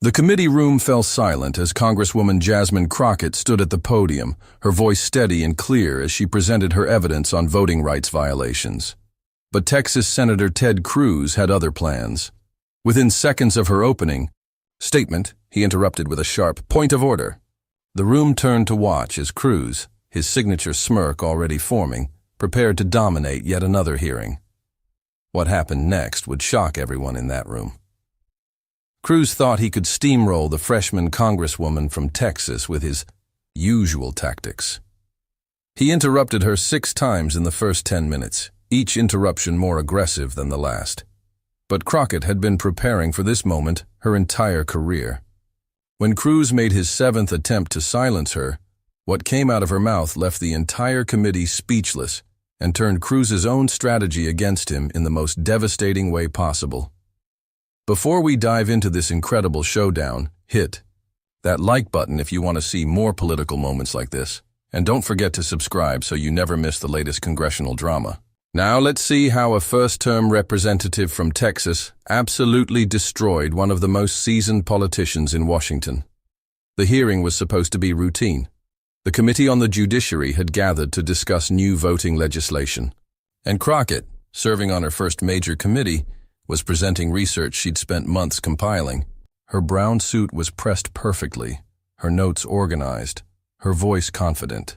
The committee room fell silent as Congresswoman Jesmins Crockett stood at the podium, her voice steady and clear as she presented her evidence on voting rights violations. But Texas Senator Ted Cruz had other plans. Within seconds of her opening statement, he interrupted with a sharp point of order. The room turned to watch as Cruz, his signature smirk already forming, prepared to dominate yet another hearing. What happened next would shock everyone in that room. Cruz thought he could steamroll the freshman congresswoman from Texas with his usual tactics. He interrupted her 6 times in the first 10 minutes, each interruption more aggressive than the last. But Crockett had been preparing for this moment her entire career. When Cruz made his 7th attempt to silence her, what came out of her mouth left the entire committee speechless and turned Cruz's own strategy against him in the most devastating way possible. Before we dive into this incredible showdown, hit that like button if you want to see more political moments like this, and don't forget to subscribe so you never miss the latest congressional drama. Now let's see how a first-term representative from Texas absolutely destroyed one of the most seasoned politicians in Washington. The hearing was supposed to be routine. The Committee on the Judiciary had gathered to discuss new voting legislation, and Crockett, serving on her first major committee, was presenting research she'd spent months compiling. Her brown suit was pressed perfectly, her notes organized, her voice confident.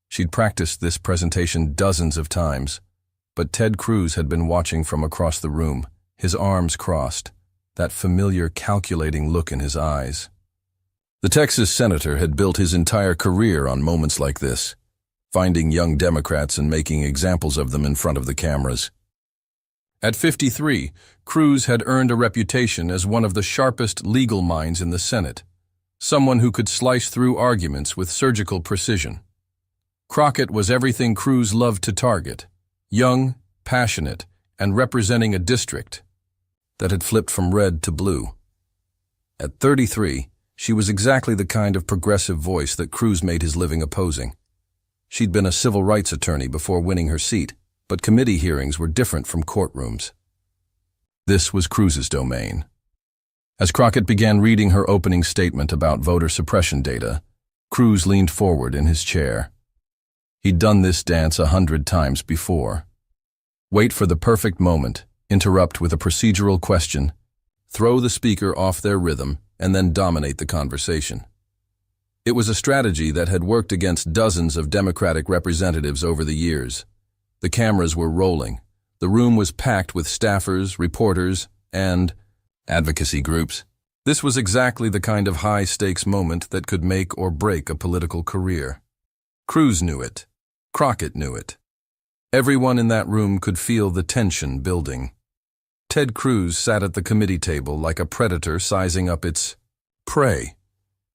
She'd practiced this presentation dozens of times, but Ted Cruz had been watching from across the room, his arms crossed, that familiar calculating look in his eyes. The Texas senator had built his entire career on moments like this, finding young Democrats and making examples of them in front of the cameras. At 53, Cruz had earned a reputation as one of the sharpest legal minds in the Senate, someone who could slice through arguments with surgical precision. Crockett was everything Cruz loved to target, young, passionate, and representing a district that had flipped from red to blue. At 33, she was exactly the kind of progressive voice that Cruz made his living opposing. She'd been a civil rights attorney before winning her seat, but committee hearings were different from courtrooms. This was Cruz's domain. As Crockett began reading her opening statement about voter suppression data, Cruz leaned forward in his chair. He'd done this dance 100 times before. Wait for the perfect moment, interrupt with a procedural question, throw the speaker off their rhythm, and then dominate the conversation. It was a strategy that had worked against dozens of Democratic representatives over the years. The cameras were rolling. The room was packed with staffers, reporters, and advocacy groups. This was exactly the kind of high-stakes moment that could make or break a political career. Cruz knew it. Crockett knew it. Everyone in that room could feel the tension building. Ted Cruz sat at the committee table like a predator sizing up its prey.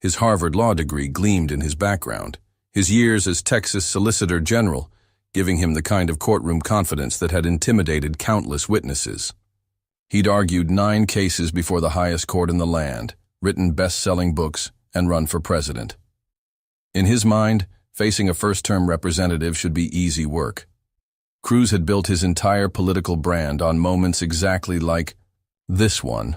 His Harvard law degree gleamed in his background, his years as Texas Solicitor General giving him the kind of courtroom confidence that had intimidated countless witnesses. He'd argued 9 cases before the highest court in the land, written best-selling books, and run for president. In his mind, facing a first-term representative should be easy work. Cruz had built his entire political brand on moments exactly like this one.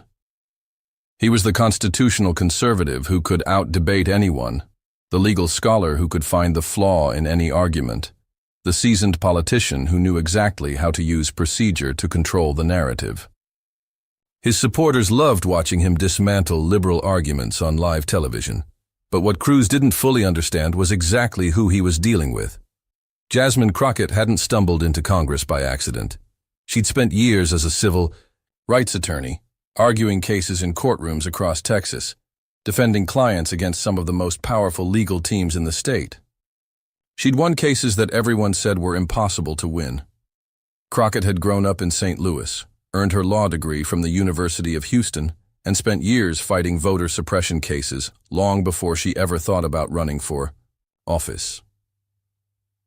He was the constitutional conservative who could out-debate anyone, the legal scholar who could find the flaw in any argument, the seasoned politician who knew exactly how to use procedure to control the narrative. His supporters loved watching him dismantle liberal arguments on live television, but what Cruz didn't fully understand was exactly who he was dealing with. Jesmins Crockett hadn't stumbled into Congress by accident. She'd spent years as a civil rights attorney, arguing cases in courtrooms across Texas, defending clients against some of the most powerful legal teams in the state. She'd won cases that everyone said were impossible to win. Crockett had grown up in St. Louis, earned her law degree from the University of Houston, and spent years fighting voter suppression cases long before she ever thought about running for office.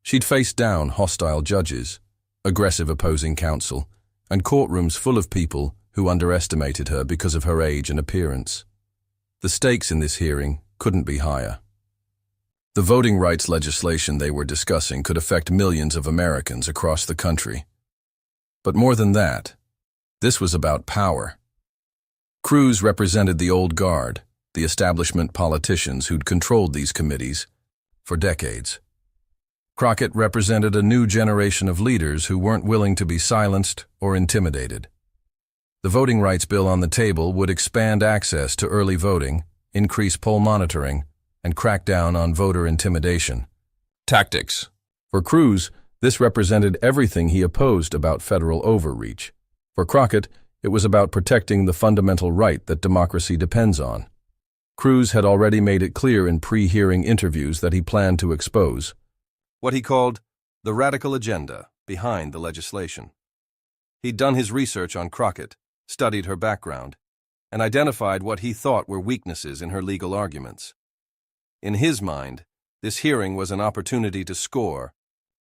She'd faced down hostile judges, aggressive opposing counsel, and courtrooms full of people who underestimated her because of her age and appearance. The stakes in this hearing couldn't be higher. The voting rights legislation they were discussing could affect millions of Americans across the country. But more than that, this was about power. Cruz represented the old guard, the establishment politicians who'd controlled these committees for decades. Crockett represented a new generation of leaders who weren't willing to be silenced or intimidated. The voting rights bill on the table would expand access to early voting, increase poll monitoring, and crack down on voter intimidation. Tactics. For Cruz, this represented everything he opposed about federal overreach. For Crockett, it was about protecting the fundamental right that democracy depends on. Cruz had already made it clear in pre-hearing interviews that he planned to expose what he called the radical agenda behind the legislation. He'd done his research on Crockett, studied her background, and identified what he thought were weaknesses in her legal arguments. In his mind, this hearing was an opportunity to score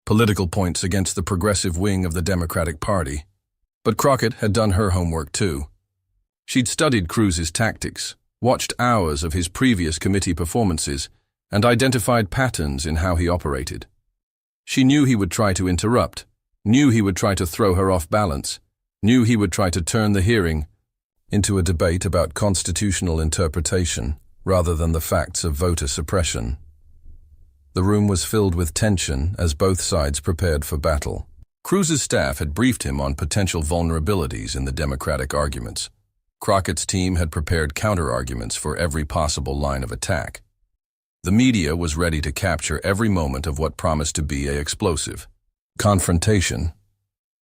political points against the progressive wing of the Democratic Party. But Crockett had done her homework too. She'd studied Cruz's tactics, watched hours of his previous committee performances, and identified patterns in how he operated. She knew he would try to interrupt, knew he would try to throw her off balance, knew he would try to turn the hearing into a debate about constitutional interpretation rather than the facts of voter suppression. The room was filled with tension as both sides prepared for battle. Cruz's staff had briefed him on potential vulnerabilities in the Democratic arguments. Crockett's team had prepared counter-arguments for every possible line of attack. The media was ready to capture every moment of what promised to be an explosive confrontation.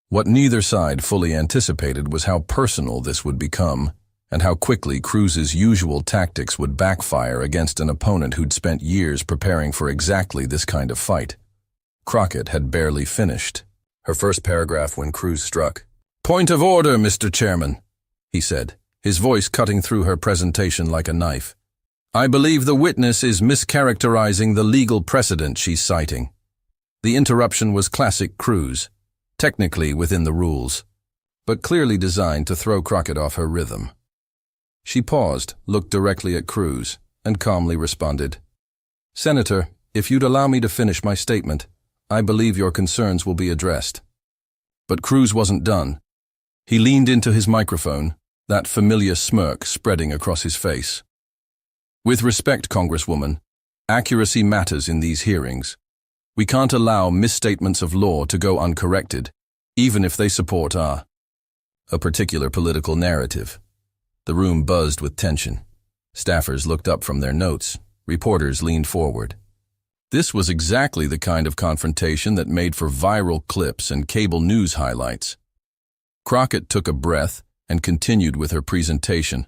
What neither side fully anticipated was how personal this would become, and how quickly Cruz's usual tactics would backfire against an opponent who'd spent years preparing for exactly this kind of fight. Crockett had barely finished her first paragraph when Cruz struck. "Point of order, Mr. Chairman," he said, his voice cutting through her presentation like a knife. "I believe the witness is mischaracterizing the legal precedent she's citing." The interruption was classic Cruz, technically within the rules, but clearly designed to throw Crockett off her rhythm. She paused, looked directly at Cruz, and calmly responded, "Senator, if you'd allow me to finish my statement, I believe your concerns will be addressed." But Cruz wasn't done. He leaned into his microphone, that familiar smirk spreading across his face. "With respect, Congresswoman, accuracy matters in these hearings. We can't allow misstatements of law to go uncorrected, even if they support a particular political narrative." The room buzzed with tension. Staffers looked up from their notes. Reporters leaned forward. This was exactly the kind of confrontation that made for viral clips and cable news highlights. Crockett took a breath and continued with her presentation,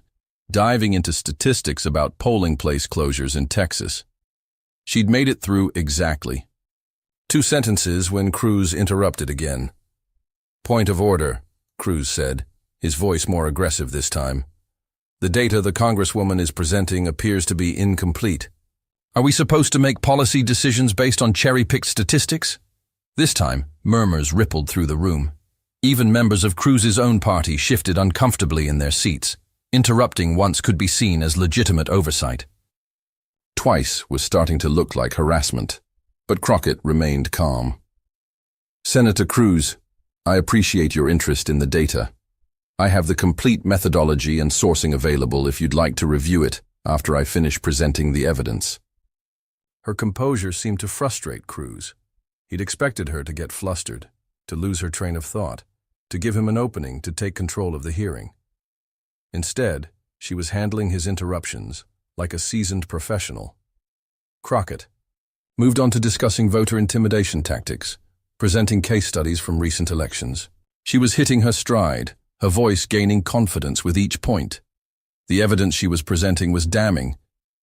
diving into statistics about polling place closures in Texas. She'd made it through exactly 2 sentences when Cruz interrupted again. "Point of order," Cruz said, his voice more aggressive this time. "The data the Congresswoman is presenting appears to be incomplete. Are we supposed to make policy decisions based on cherry-picked statistics?" This time, murmurs rippled through the room. Even members of Cruz's own party shifted uncomfortably in their seats. Interrupting once could be seen as legitimate oversight. Twice was starting to look like harassment, but Crockett remained calm. "Senator Cruz, I appreciate your interest in the data. I have the complete methodology and sourcing available if you'd like to review it after I finish presenting the evidence." Her composure seemed to frustrate Cruz. He'd expected her to get flustered, to lose her train of thought, to give him an opening to take control of the hearing. Instead, she was handling his interruptions like a seasoned professional. Crockett moved on to discussing voter intimidation tactics, presenting case studies from recent elections. She was hitting her stride, her voice gaining confidence with each point. The evidence she was presenting was damning,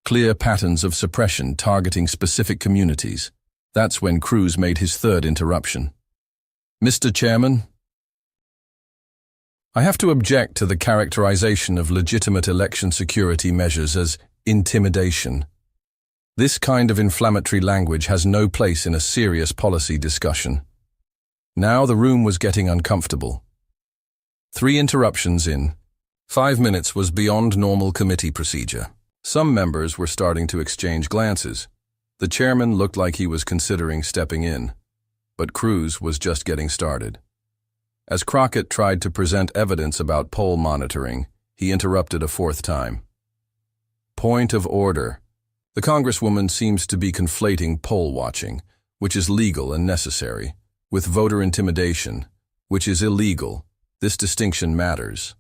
clear patterns of suppression targeting specific communities. That's when Cruz made his third interruption. "Mr. Chairman, I have to object to the characterization of legitimate election security measures as intimidation. This kind of inflammatory language has no place in a serious policy discussion." Now the room was getting uncomfortable. 3 interruptions in 5 minutes was beyond normal committee procedure. Some members were starting to exchange glances. The chairman looked like he was considering stepping in, but Cruz was just getting started. As Crockett tried to present evidence about poll monitoring, He interrupted a fourth time. Point of order. The Congresswoman seems to be conflating poll watching, which is legal and necessary, with voter intimidation, which is illegal. This distinction matters.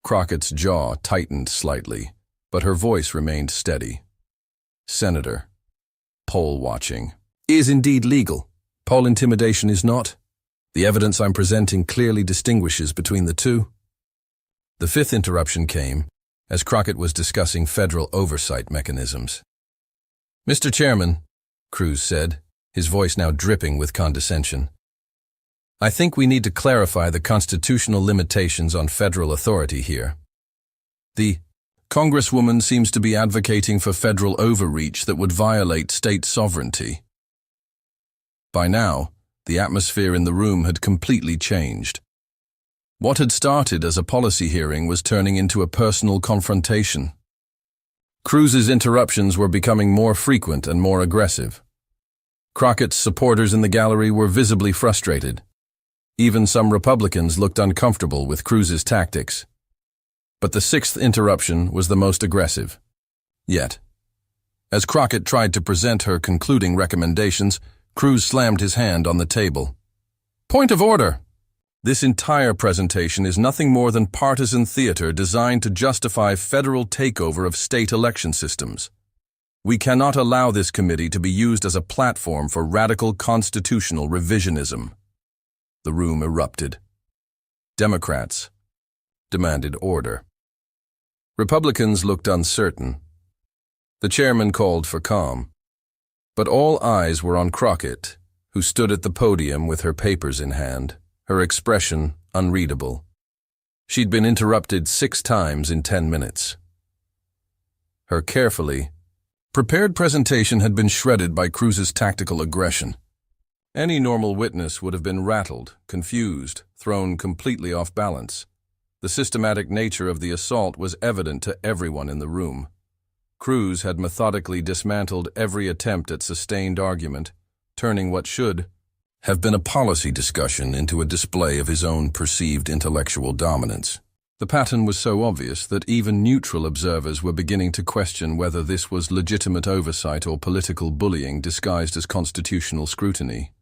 Crockett's jaw tightened slightly, but her voice remained steady. Senator, poll watching is indeed legal. Poll intimidation is not. The evidence I'm presenting clearly distinguishes between the two. The fifth interruption came as Crockett was discussing federal oversight mechanisms. Mr. Chairman, Cruz said, his voice now dripping with condescension, I think we need to clarify the constitutional limitations on federal authority here. The Congresswoman seems to be advocating for federal overreach that would violate state sovereignty. By now, the atmosphere in the room had completely changed. What had started as a policy hearing was turning into a personal confrontation. Cruz's interruptions were becoming more frequent and more aggressive. Crockett's supporters in the gallery were visibly frustrated. Even some Republicans looked uncomfortable with Cruz's tactics. But the sixth interruption was the most aggressive. Yet, as Crockett tried to present her concluding recommendations, Cruz slammed his hand on the table. Point of order! This entire presentation is nothing more than partisan theater designed to justify federal takeover of state election systems. We cannot allow this committee to be used as a platform for radical constitutional revisionism. The room erupted. Democrats demanded order. Republicans looked uncertain. The chairman called for calm. But all eyes were on Crockett, who stood at the podium with her papers in hand, her expression unreadable. She'd been interrupted 6 times in 10 minutes. Her carefully prepared presentation had been shredded by Cruz's tactical aggression. Any normal witness would have been rattled, confused, thrown completely off balance. The systematic nature of the assault was evident to everyone in the room. Cruz had methodically dismantled every attempt at sustained argument, turning what should have been a policy discussion into a display of his own perceived intellectual dominance. The pattern was so obvious that even neutral observers were beginning to question whether this was legitimate oversight or political bullying disguised as constitutional scrutiny.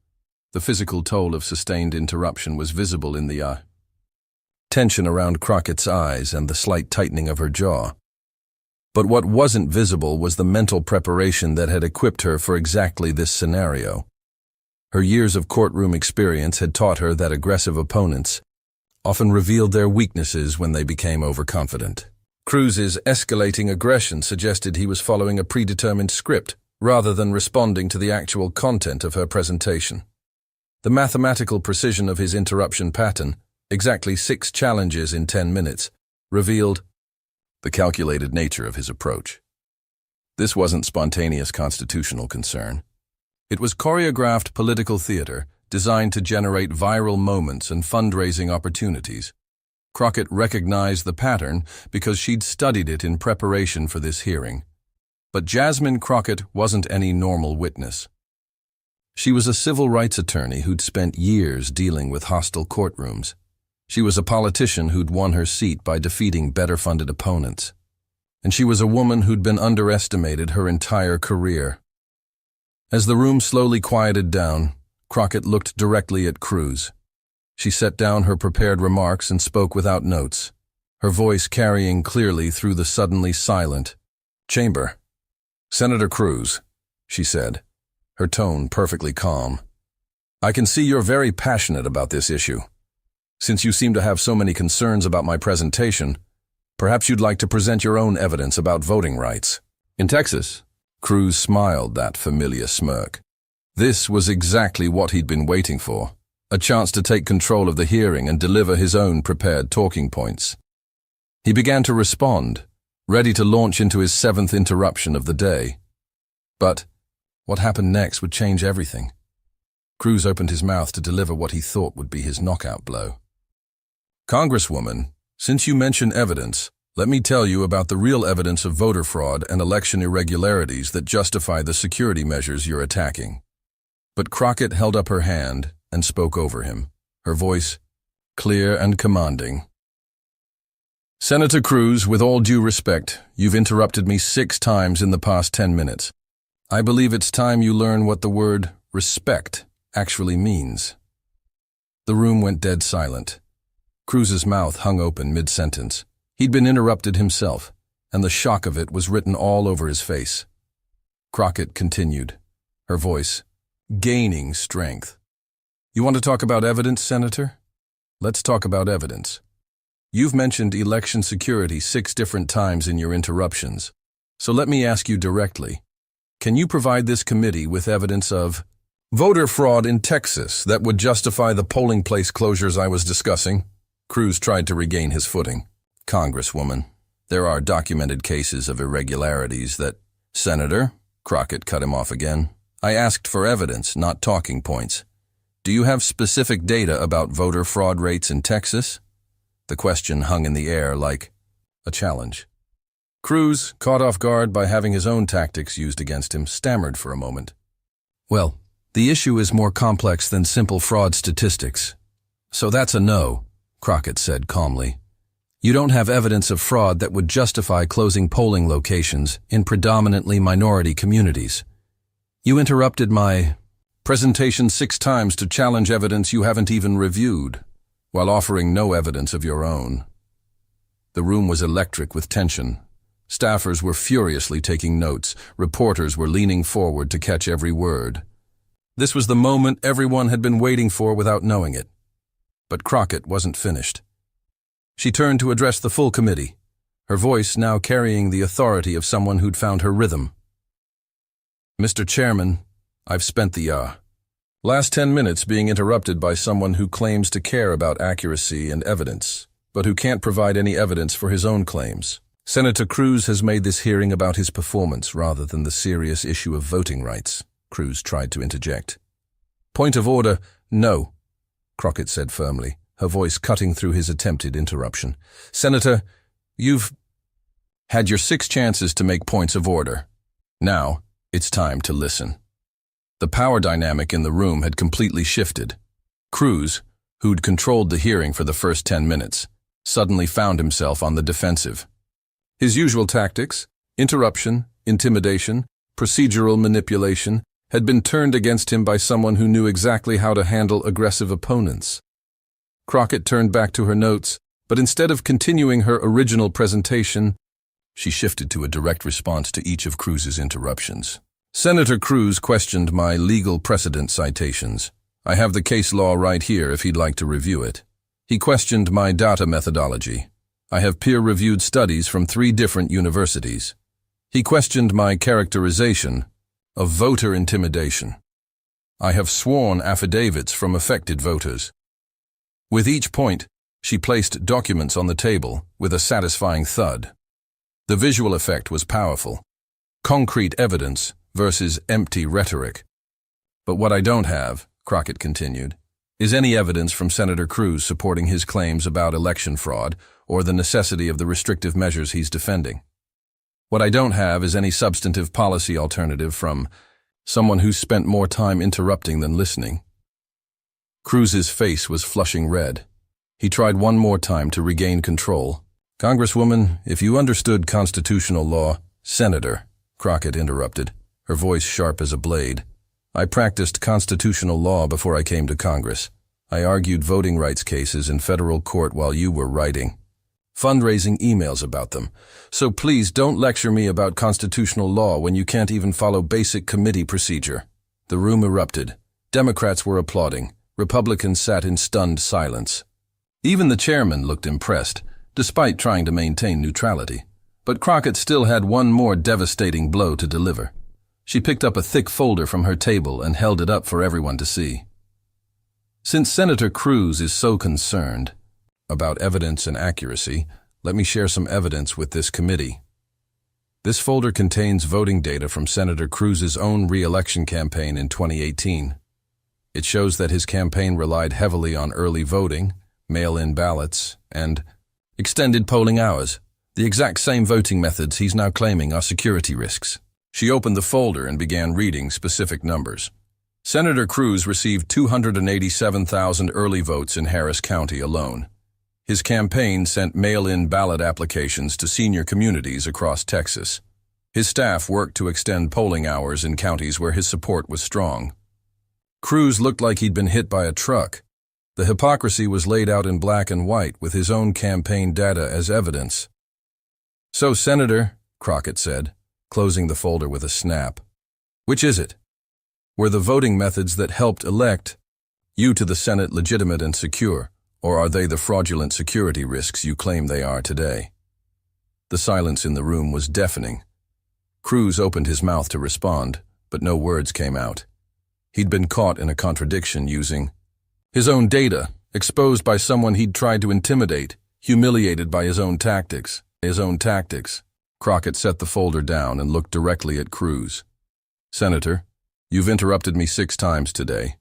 The physical toll of sustained interruption was visible in the tension around Crockett's eyes and the slight tightening of her jaw. But what wasn't visible was the mental preparation that had equipped her for exactly this scenario. Her years of courtroom experience had taught her that aggressive opponents often revealed their weaknesses when they became overconfident. Cruz's escalating aggression suggested he was following a predetermined script rather than responding to the actual content of her presentation. The mathematical precision of his interruption pattern, exactly 6 challenges in 10 minutes, revealed the calculated nature of his approach. This wasn't spontaneous constitutional concern. It was choreographed political theater designed to generate viral moments and fundraising opportunities. Crockett recognized the pattern because she'd studied it in preparation for this hearing. But Jesmins Crockett wasn't any normal witness. She was a civil rights attorney who'd spent years dealing with hostile courtrooms. She was a politician who'd won her seat by defeating better-funded opponents. And she was a woman who'd been underestimated her entire career. As the room slowly quieted down, Crockett looked directly at Cruz. She set down her prepared remarks and spoke without notes, her voice carrying clearly through the suddenly silent chamber. Senator Cruz, she said, her tone perfectly calm. I can see you're very passionate about this issue. Since you seem to have so many concerns about my presentation, perhaps you'd like to present your own evidence about voting rights. In Texas, Cruz smiled that familiar smirk. This was exactly what he'd been waiting for, a chance to take control of the hearing and deliver his own prepared talking points. He began to respond, ready to launch into his 7th interruption of the day. But what happened next would change everything. Cruz opened his mouth to deliver what he thought would be his knockout blow. Congresswoman, since you mention evidence, let me tell you about the real evidence of voter fraud and election irregularities that justify the security measures you're attacking. But Crockett held up her hand and spoke over him, her voice clear and commanding. Senator Cruz, with all due respect, you've interrupted me 6 times in the past 10 minutes. I believe it's time you learn what the word respect actually means. The room went dead silent. Cruz's mouth hung open mid-sentence. He'd been interrupted himself, and the shock of it was written all over his face. Crockett continued, her voice gaining strength. You want to talk about evidence, Senator? Let's talk about evidence. You've mentioned election security 6 different times in your interruptions, so let me ask you directly. Can you provide this committee with evidence of voter fraud in Texas that would justify the polling place closures I was discussing? Cruz tried to regain his footing. Congresswoman, there are documented cases of irregularities that... Senator, Crockett cut him off again. I asked for evidence, not talking points. Do you have specific data about voter fraud rates in Texas? The question hung in the air like a challenge. Cruz, caught off guard by having his own tactics used against him, stammered for a moment. Well, the issue is more complex than simple fraud statistics. So that's a no, Crockett said calmly. You don't have evidence of fraud that would justify closing polling locations in predominantly minority communities. You interrupted my presentation 6 times to challenge evidence you haven't even reviewed, while offering no evidence of your own. The room was electric with tension. Staffers were furiously taking notes. Reporters were leaning forward to catch every word. This was the moment everyone had been waiting for without knowing it. But Crockett wasn't finished. She turned to address the full committee, her voice now carrying the authority of someone who'd found her rhythm. Mr. Chairman, I've spent the last 10 minutes being interrupted by someone who claims to care about accuracy and evidence, but who can't provide any evidence for his own claims. Senator Cruz has made this hearing about his performance rather than the serious issue of voting rights, Cruz tried to interject. Point of order, no, Crockett said firmly, her voice cutting through his attempted interruption. Senator, you've had your 6 chances to make points of order. Now, it's time to listen. The power dynamic in the room had completely shifted. Cruz, who'd controlled the hearing for the first 10 minutes, suddenly found himself on the defensive. His usual tactics, interruption, intimidation, procedural manipulation, had been turned against him by someone who knew exactly how to handle aggressive opponents. Crockett turned back to her notes, but instead of continuing her original presentation, she shifted to a direct response to each of Cruz's interruptions. Senator Cruz questioned my legal precedent citations. I have the case law right here if he'd like to review it. He questioned my data methodology. I have peer-reviewed studies from 3 different universities. He questioned my characterization of voter intimidation. I have sworn affidavits from affected voters. With each point, she placed documents on the table with a satisfying thud. The visual effect was powerful. Concrete evidence versus empty rhetoric. But what I don't have, Crockett continued, is any evidence from Senator Cruz supporting his claims about election fraud or the necessity of the restrictive measures he's defending. What I don't have is any substantive policy alternative from someone who's spent more time interrupting than listening. Cruz's face was flushing red. He tried one more time to regain control. Congresswoman, if you understood constitutional law... Senator, Crockett interrupted, her voice sharp as a blade. I practiced constitutional law before I came to Congress. I argued voting rights cases in federal court while you were writing fundraising emails about them. So please don't lecture me about constitutional law when you can't even follow basic committee procedure. The room erupted. Democrats were applauding. Republicans sat in stunned silence. Even the chairman looked impressed, despite trying to maintain neutrality. But Crockett still had one more devastating blow to deliver. She picked up a thick folder from her table and held it up for everyone to see. Since Senator Cruz is so concerned about evidence and accuracy, let me share some evidence with this committee. This folder contains voting data from Senator Cruz's own re-election campaign in 2018. It shows that his campaign relied heavily on early voting, mail-in ballots, and extended polling hours, the exact same voting methods he's now claiming are security risks. She opened the folder and began reading specific numbers. Senator Cruz received 287,000 early votes in Harris County alone. His campaign sent mail-in ballot applications to senior communities across Texas. His staff worked to extend polling hours in counties where his support was strong. Cruz looked like he'd been hit by a truck. The hypocrisy was laid out in black and white with his own campaign data as evidence. "So, Senator," Crockett said, closing the folder with a snap, "which is it? Were the voting methods that helped elect you to the Senate legitimate and secure, or are they the fraudulent security risks you claim they are today?" The silence in the room was deafening. Cruz opened his mouth to respond, but no words came out. He'd been caught in a contradiction using his own data, exposed by someone he'd tried to intimidate, humiliated by his own tactics. Crockett set the folder down and looked directly at Cruz. "Senator, you've interrupted me 6 times today,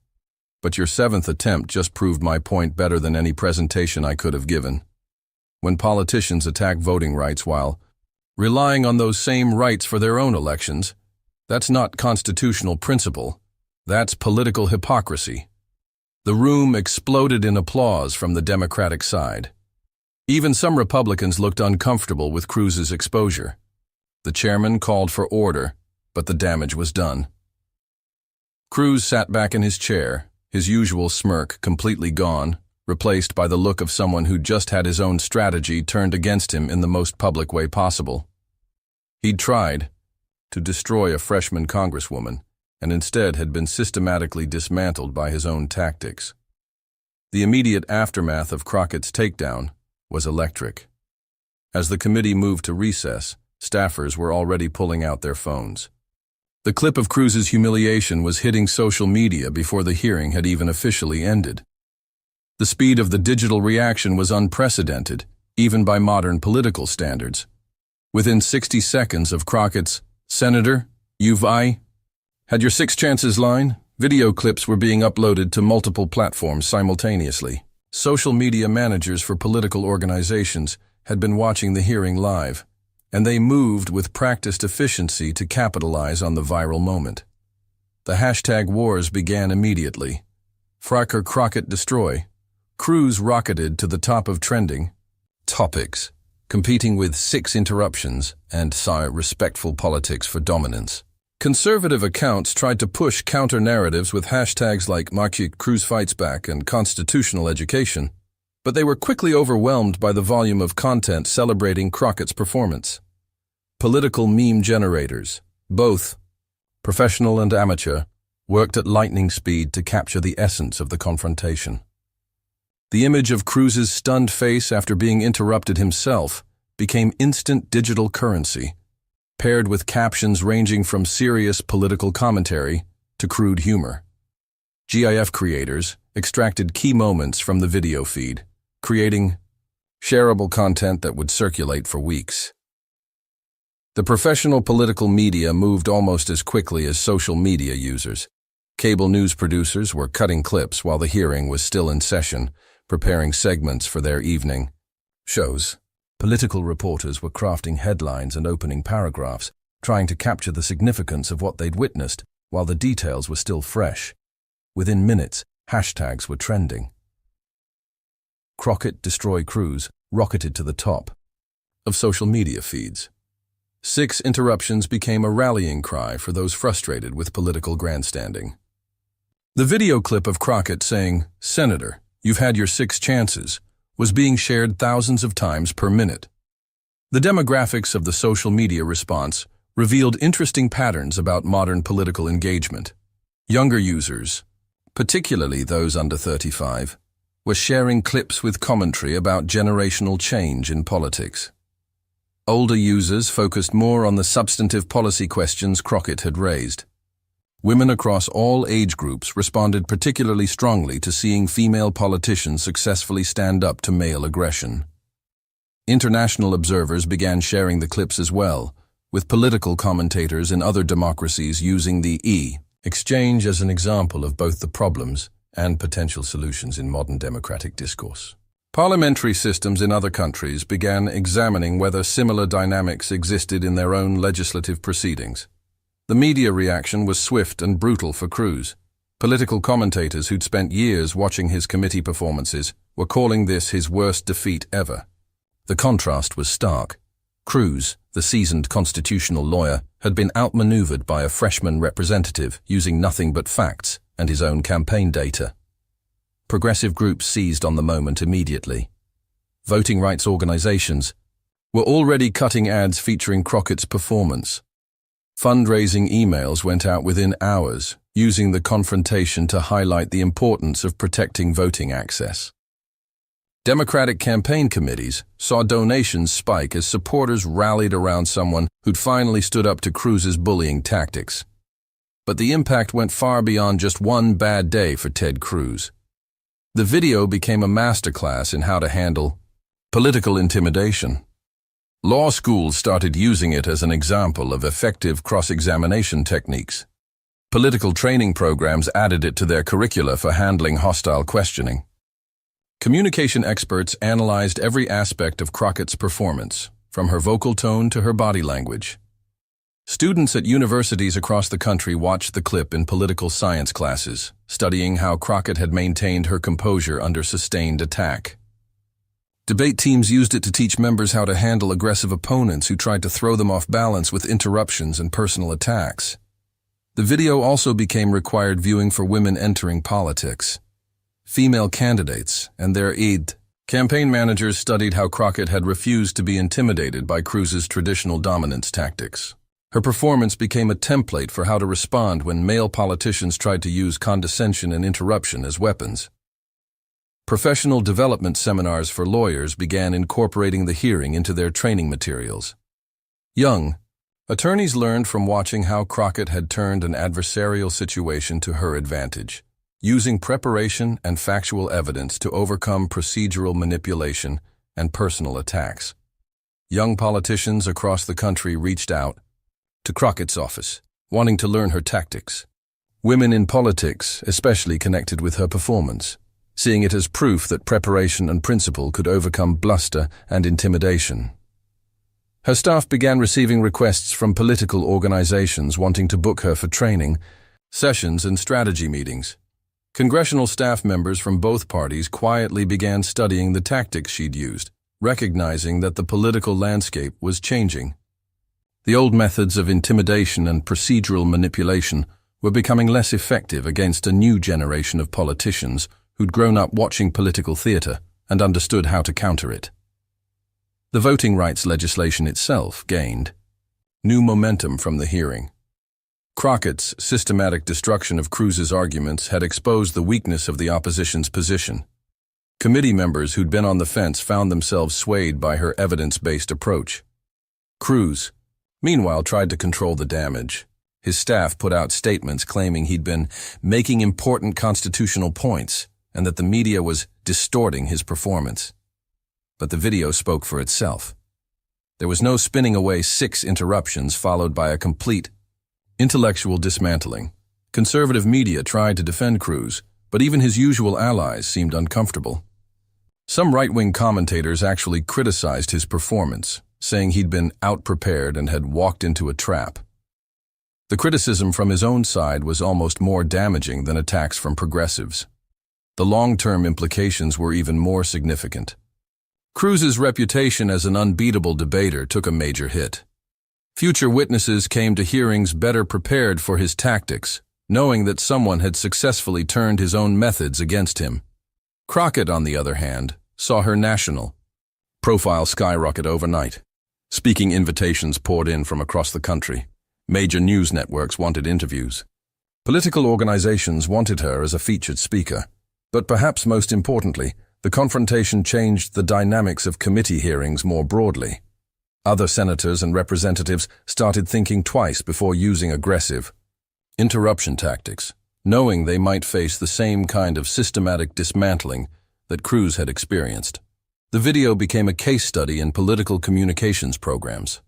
but your 7th attempt just proved my point better than any presentation I could have given. When politicians attack voting rights while relying on those same rights for their own elections, that's not constitutional principle, that's political hypocrisy." The room exploded in applause from the Democratic side. Even some Republicans looked uncomfortable with Cruz's exposure. The chairman called for order, but the damage was done. Cruz sat back in his chair, his usual smirk completely gone, replaced by the look of someone who'd just had his own strategy turned against him in the most public way possible. He'd tried to destroy a freshman congresswoman, and instead had been systematically dismantled by his own tactics. The immediate aftermath of Crockett's takedown was electric. As the committee moved to recess, staffers were already pulling out their phones. The clip of Cruz's humiliation was hitting social media before the hearing had even officially ended. The speed of the digital reaction was unprecedented, even by modern political standards. Within 60 seconds of Crockett's "Senator, you've had your 6 chances" line, video clips were being uploaded to multiple platforms simultaneously. Social media managers for political organizations had been watching the hearing live, and they moved with practiced efficiency to capitalize on the viral moment. The hashtag wars began immediately. Fracker Crockett destroy. Cruz rocketed to the top of trending topics, competing with 6 interruptions and respectful politics for dominance. Conservative accounts tried to push counter-narratives with hashtags like Cruz Fights Back and constitutional education, but they were quickly overwhelmed by the volume of content celebrating Crockett's performance. Political meme generators, both professional and amateur, worked at lightning speed to capture the essence of the confrontation. The image of Cruz's stunned face after being interrupted himself became instant digital currency, paired with captions ranging from serious political commentary to crude humor. GIF creators extracted key moments from the video feed, creating shareable content that would circulate for weeks. The professional political media moved almost as quickly as social media users. Cable news producers were cutting clips while the hearing was still in session, preparing segments for their evening shows. Political reporters were crafting headlines and opening paragraphs, trying to capture the significance of what they'd witnessed while the details were still fresh. Within minutes, hashtags were trending. Crockett destroy Cruz rocketed to the top of social media feeds. 6 interruptions became a rallying cry for those frustrated with political grandstanding. The video clip of Crockett saying, "Senator, you've had your 6 chances," was being shared thousands of times per minute. The demographics of the social media response revealed interesting patterns about modern political engagement. Younger users, particularly those under 35, were sharing clips with commentary about generational change in politics. Older users focused more on the substantive policy questions Crockett had raised. Women across all age groups responded particularly strongly to seeing female politicians successfully stand up to male aggression. International observers began sharing the clips as well, with political commentators in other democracies using the exchange as an example of both the problems and potential solutions in modern democratic discourse. Parliamentary systems in other countries began examining whether similar dynamics existed in their own legislative proceedings. The media reaction was swift and brutal for Cruz. Political commentators who'd spent years watching his committee performances were calling this his worst defeat ever. The contrast was stark. Cruz, the seasoned constitutional lawyer, had been outmaneuvered by a freshman representative using nothing but facts and his own campaign data. Progressive groups seized on the moment immediately. Voting rights organizations were already cutting ads featuring Crockett's performance. Fundraising emails went out within hours, using the confrontation to highlight the importance of protecting voting access. Democratic campaign committees saw donations spike as supporters rallied around someone who'd finally stood up to Cruz's bullying tactics. But the impact went far beyond just one bad day for Ted Cruz. The video became a masterclass in how to handle political intimidation. Law schools started using it as an example of effective cross-examination techniques. Political training programs added it to their curricula for handling hostile questioning. Communication experts analyzed every aspect of Crockett's performance, from her vocal tone to her body language. Students at universities across the country watched the clip in political science classes, studying how Crockett had maintained her composure under sustained attack. Debate teams used it to teach members how to handle aggressive opponents who tried to throw them off balance with interruptions and personal attacks. The video also became required viewing for women entering politics. Female candidates and their aide. Campaign managers studied how Crockett had refused to be intimidated by Cruz's traditional dominance tactics. Her performance became a template for how to respond when male politicians tried to use condescension and interruption as weapons. Professional development seminars for lawyers began incorporating the hearing into their training materials. Young attorneys learned from watching how Crockett had turned an adversarial situation to her advantage, using preparation and factual evidence to overcome procedural manipulation and personal attacks. Young politicians across the country reached out to Crockett's office, wanting to learn her tactics. Women in politics especially connected with her performance, seeing it as proof that preparation and principle could overcome bluster and intimidation. Her staff began receiving requests from political organizations wanting to book her for training, sessions, and strategy meetings. Congressional staff members from both parties quietly began studying the tactics she'd used, recognizing that the political landscape was changing. The old methods of intimidation and procedural manipulation were becoming less effective against a new generation of politicians who'd grown up watching political theater and understood how to counter it. The voting rights legislation itself gained new momentum from the hearing. Crockett's systematic destruction of Cruz's arguments had exposed the weakness of the opposition's position. Committee members who'd been on the fence found themselves swayed by her evidence-based approach. Cruz, meanwhile, tried to control the damage. His staff put out statements claiming he'd been making important constitutional points and that the media was distorting his performance. But the video spoke for itself. There was no spinning away 6 interruptions followed by a complete intellectual dismantling. Conservative media tried to defend Cruz, but even his usual allies seemed uncomfortable. Some right-wing commentators actually criticized his performance, saying he'd been out-prepared and had walked into a trap. The criticism from his own side was almost more damaging than attacks from progressives. The long-term implications were even more significant. Cruz's reputation as an unbeatable debater took a major hit. Future witnesses came to hearings better prepared for his tactics, knowing that someone had successfully turned his own methods against him. Crockett, on the other hand, saw her national profile skyrocket overnight. Speaking invitations poured in from across the country. Major news networks wanted interviews. Political organizations wanted her as a featured speaker. But perhaps most importantly, the confrontation changed the dynamics of committee hearings more broadly. Other senators and representatives started thinking twice before using aggressive interruption tactics, knowing they might face the same kind of systematic dismantling that Cruz had experienced. The video became a case study in political communications programs.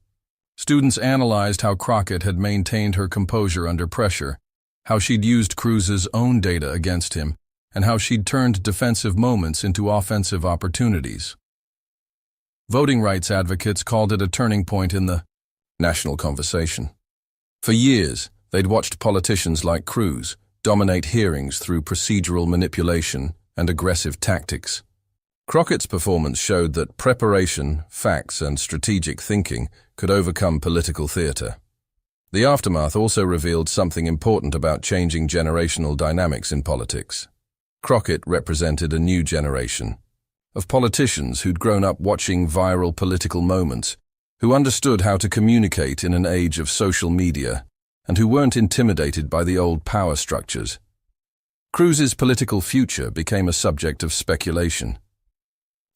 Students analyzed how Crockett had maintained her composure under pressure, how she'd used Cruz's own data against him, and how she'd turned defensive moments into offensive opportunities. Voting rights advocates called it a turning point in the national conversation. For years, they'd watched politicians like Cruz, dominate hearings through procedural manipulation and aggressive tactics. Crockett's performance showed that preparation, facts, and strategic thinking could overcome political theater. The aftermath also revealed something important about changing generational dynamics in politics. Crockett represented a new generation of politicians who'd grown up watching viral political moments, who understood how to communicate in an age of social media, and who weren't intimidated by the old power structures. Cruz's political future became a subject of speculation.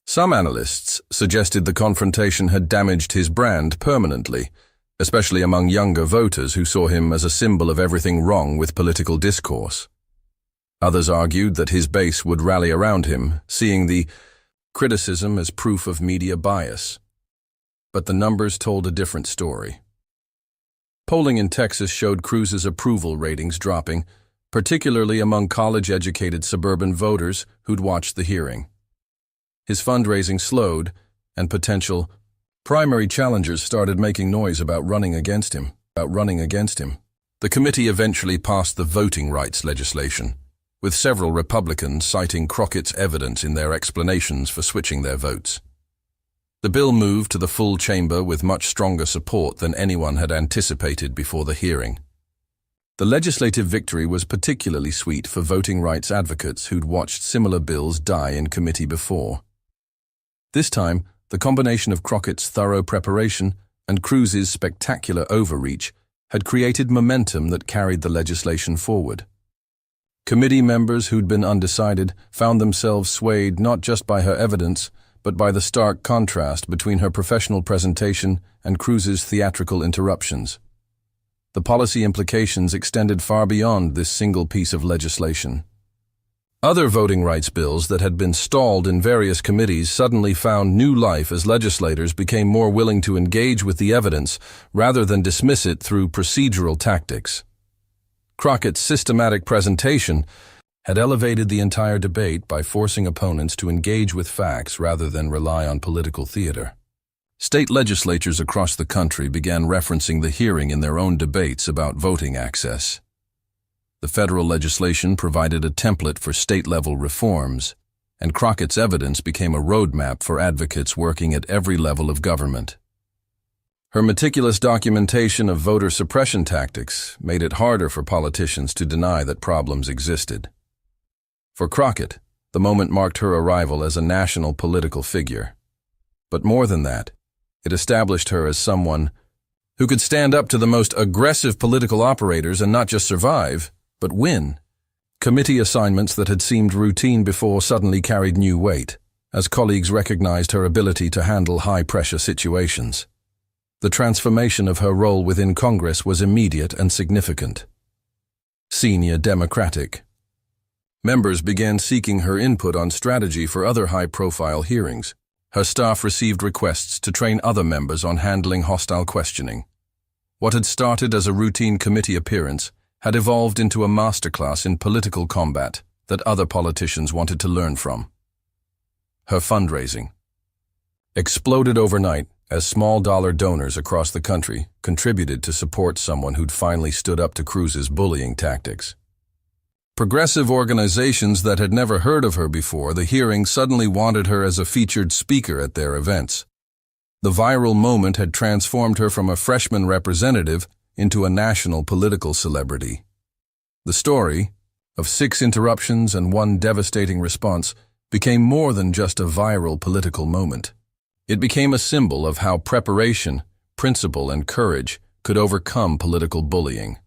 Some analysts suggested the confrontation had damaged his brand permanently, especially among younger voters who saw him as a symbol of everything wrong with political discourse. Others argued that his base would rally around him, seeing the criticism as proof of media bias. But the numbers told a different story. Polling in Texas showed Cruz's approval ratings dropping, particularly among college-educated suburban voters who'd watched the hearing. His fundraising slowed, and potential primary challengers started making noise about running against him. The committee eventually passed the voting rights legislation, with several Republicans citing Crockett's evidence in their explanations for switching their votes. The bill moved to the full chamber with much stronger support than anyone had anticipated before the hearing. The legislative victory was particularly sweet for voting rights advocates who'd watched similar bills die in committee before. This time, the combination of Crockett's thorough preparation and Cruz's spectacular overreach had created momentum that carried the legislation forward. Committee members who'd been undecided found themselves swayed not just by her evidence, but by the stark contrast between her professional presentation and Cruz's theatrical interruptions. The policy implications extended far beyond this single piece of legislation. Other voting rights bills that had been stalled in various committees suddenly found new life as legislators became more willing to engage with the evidence rather than dismiss it through procedural tactics. Crockett's systematic presentation had elevated the entire debate by forcing opponents to engage with facts rather than rely on political theater. State legislatures across the country began referencing the hearing in their own debates about voting access. The federal legislation provided a template for state-level reforms, and Crockett's evidence became a roadmap for advocates working at every level of government. Her meticulous documentation of voter suppression tactics made it harder for politicians to deny that problems existed. For Crockett, the moment marked her arrival as a national political figure. But more than that, it established her as someone who could stand up to the most aggressive political operators and not just survive, but win. Committee assignments that had seemed routine before suddenly carried new weight, as colleagues recognized her ability to handle high-pressure situations. The transformation of her role within Congress was immediate and significant. Senior Democratic. Members began seeking her input on strategy for other high-profile hearings. Her staff received requests to train other members on handling hostile questioning. What had started as a routine committee appearance had evolved into a masterclass in political combat that other politicians wanted to learn from. Her fundraising exploded overnight as small-dollar donors across the country contributed to support someone who'd finally stood up to Cruz's bullying tactics. Progressive organizations that had never heard of her before the hearing suddenly wanted her as a featured speaker at their events. The viral moment had transformed her from a freshman representative into a national political celebrity. The story, of 6 interruptions and 1 devastating response, became more than just a viral political moment. It became a symbol of how preparation, principle, and courage could overcome political bullying.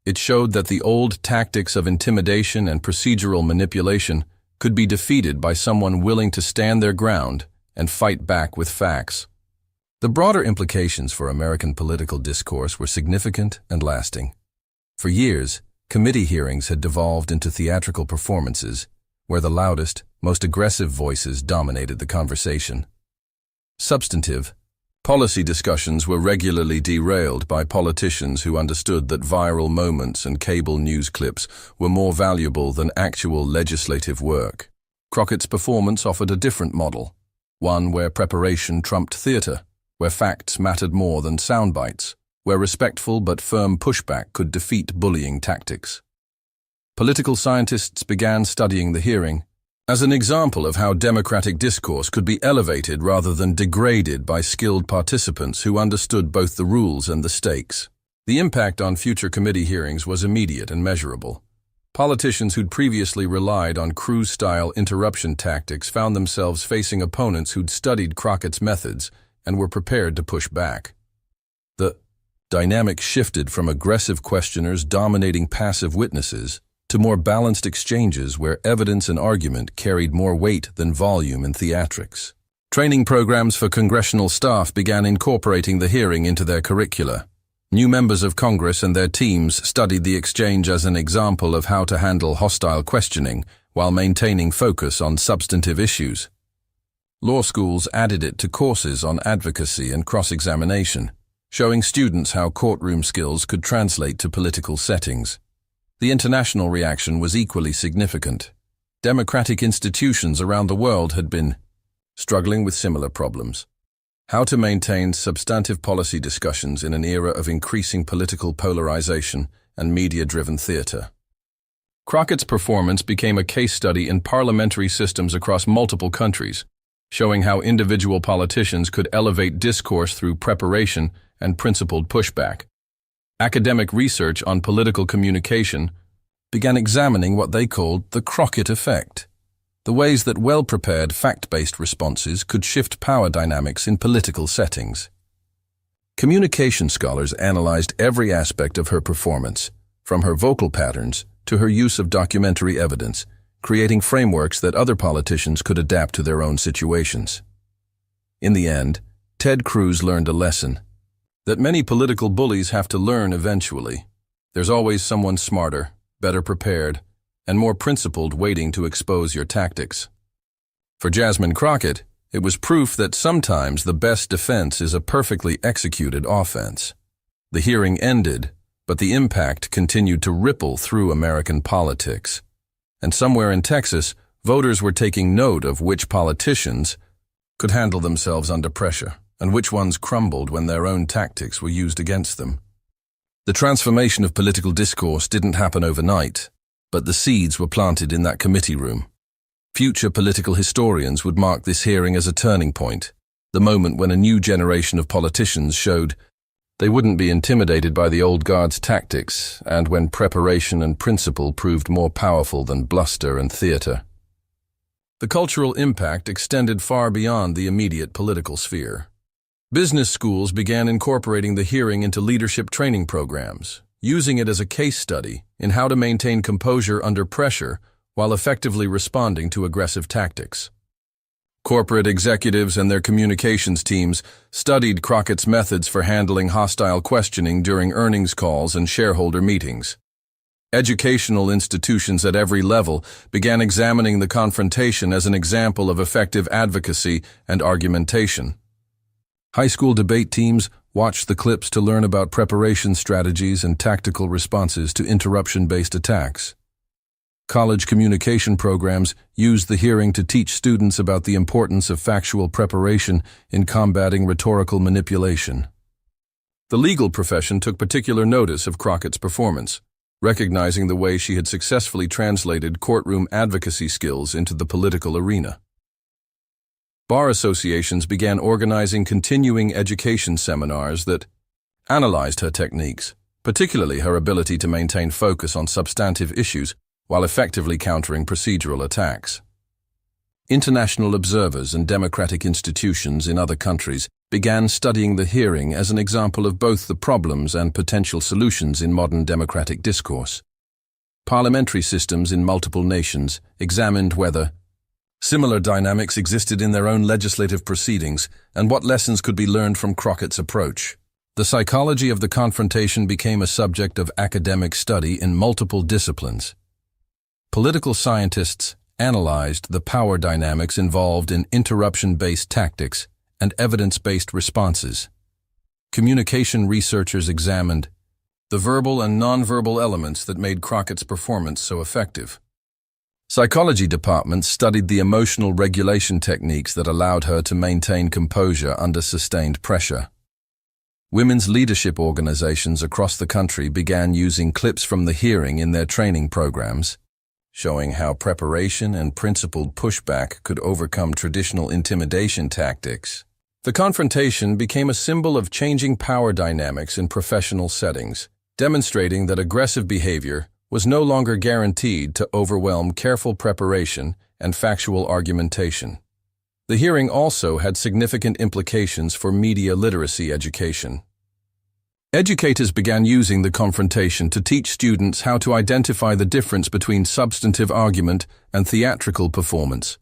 It showed that the old tactics of intimidation and procedural manipulation could be defeated by someone willing to stand their ground and fight back with facts. The broader implications for American political discourse were significant and lasting. For years, committee hearings had devolved into theatrical performances where the loudest, most aggressive voices dominated the conversation. Substantive, policy discussions were regularly derailed by politicians who understood that viral moments and cable news clips were more valuable than actual legislative work. Crockett's performance offered a different model, one where preparation trumped theater, where facts mattered more than sound bites, where respectful but firm pushback could defeat bullying tactics. Political scientists began studying the hearing as an example of how democratic discourse could be elevated rather than degraded by skilled participants who understood both the rules and the stakes. The impact on future committee hearings was immediate and measurable. Politicians who'd previously relied on Cruz-style interruption tactics found themselves facing opponents who'd studied Crockett's methods and were prepared to push back. The dynamic shifted from aggressive questioners dominating passive witnesses to more balanced exchanges where evidence and argument carried more weight than volume in theatrics. Training programs for congressional staff began incorporating the hearing into their curricula. New members of Congress and their teams studied the exchange as an example of how to handle hostile questioning while maintaining focus on substantive issues. Law schools added it to courses on advocacy and cross-examination, showing students how courtroom skills could translate to political settings. The international reaction was equally significant. Democratic institutions around the world had been struggling with similar problems. How to maintain substantive policy discussions in an era of increasing political polarization and media-driven theater. Crockett's performance became a case study in parliamentary systems across multiple countries, showing how individual politicians could elevate discourse through preparation and principled pushback. Academic research on political communication began examining what they called the Crockett effect, the ways that well-prepared, fact-based responses could shift power dynamics in political settings. Communication scholars analyzed every aspect of her performance, from her vocal patterns to her use of documentary evidence, creating frameworks that other politicians could adapt to their own situations. In the end, Ted Cruz learned a lesson that many political bullies have to learn eventually. There's always someone smarter, better prepared, and more principled waiting to expose your tactics. For Jesmins Crockett, it was proof that sometimes the best defense is a perfectly executed offense. The hearing ended, but the impact continued to ripple through American politics. And somewhere in Texas, voters were taking note of which politicians could handle themselves under pressure, and which ones crumbled when their own tactics were used against them. The transformation of political discourse didn't happen overnight, but the seeds were planted in that committee room. Future political historians would mark this hearing as a turning point, the moment when a new generation of politicians showed they wouldn't be intimidated by the old guard's tactics, and when preparation and principle proved more powerful than bluster and theater. The cultural impact extended far beyond the immediate political sphere. Business schools began incorporating the hearing into leadership training programs, using it as a case study in how to maintain composure under pressure while effectively responding to aggressive tactics. Corporate executives and their communications teams studied Crockett's methods for handling hostile questioning during earnings calls and shareholder meetings. Educational institutions at every level began examining the confrontation as an example of effective advocacy and argumentation. High school debate teams watched the clips to learn about preparation strategies and tactical responses to interruption-based attacks. College communication programs used the hearing to teach students about the importance of factual preparation in combating rhetorical manipulation. The legal profession took particular notice of Crockett's performance, recognizing the way she had successfully translated courtroom advocacy skills into the political arena. Bar associations began organizing continuing education seminars that analyzed her techniques, particularly her ability to maintain focus on substantive issues while effectively countering procedural attacks. International observers and democratic institutions in other countries began studying the hearing as an example of both the problems and potential solutions in modern democratic discourse. Parliamentary systems in multiple nations examined whether similar dynamics existed in their own legislative proceedings and what lessons could be learned from Crockett's approach. The psychology of the confrontation became a subject of academic study in multiple disciplines. Political scientists analyzed the power dynamics involved in interruption-based tactics and evidence-based responses. Communication researchers examined the verbal and nonverbal elements that made Crockett's performance so effective. Psychology departments studied the emotional regulation techniques that allowed her to maintain composure under sustained pressure. Women's leadership organizations across the country began using clips from the hearing in their training programs, showing how preparation and principled pushback could overcome traditional intimidation tactics. The confrontation became a symbol of changing power dynamics in professional settings, demonstrating that aggressive behavior was no longer guaranteed to overwhelm careful preparation and factual argumentation. The hearing also had significant implications for media literacy education. Educators began using the confrontation to teach students how to identify the difference between substantive argument and theatrical performance,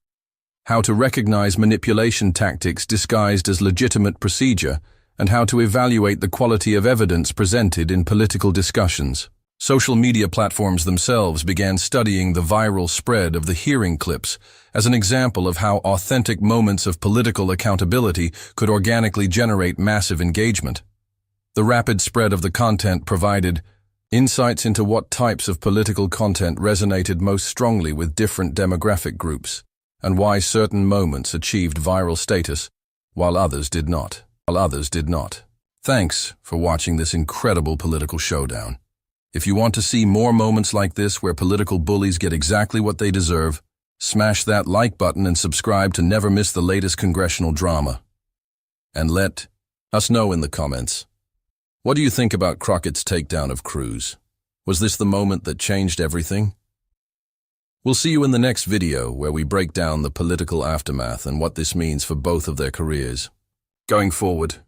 how to recognize manipulation tactics disguised as legitimate procedure, and how to evaluate the quality of evidence presented in political discussions. Social media platforms themselves began studying the viral spread of the hearing clips as an example of how authentic moments of political accountability could organically generate massive engagement. The rapid spread of the content provided insights into what types of political content resonated most strongly with different demographic groups, and why certain moments achieved viral status while others did not. Thanks for watching this incredible political showdown. If you want to see more moments like this where political bullies get exactly what they deserve, smash that like button and subscribe to never miss the latest congressional drama. And let us know in the comments. What do you think about Crockett's takedown of Cruz? Was this the moment that changed everything? We'll see you in the next video where we break down the political aftermath and what this means for both of their careers. Going forward,